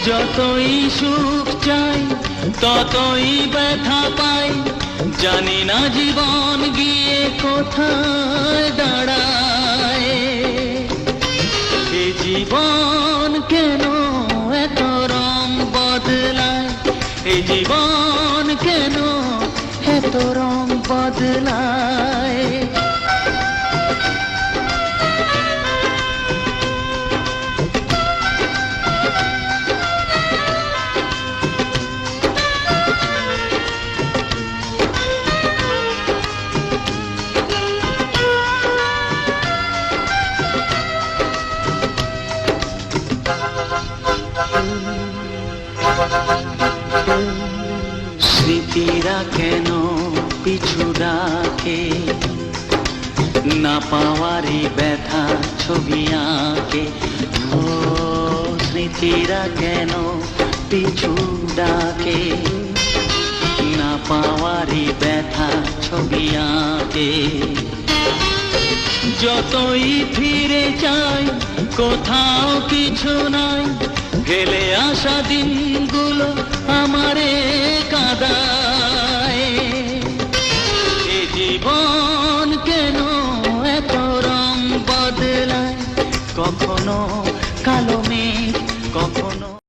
যতই সুখ চাই ততই ব্যথা পাই, জানি না জীবন গিয়ে কোথায় দাঁড়ায়। এ জীবন কেন এত রং বদলায়, এ জীবন কেন এত রং বদলায়। স্মৃতিরা কেন পিছু ডাকে, না পাওয়ারই ব্যথা ছবি আঁকে। ও স্মৃতিরা কেন পিছু ডাকে, না পাওয়ারই ব্যথা ছবি আঁকে। যতই ফিরে চাই কোথাও কিছু নাই, ফেলে আসা দিনগুলো আমারে কাঁদায়।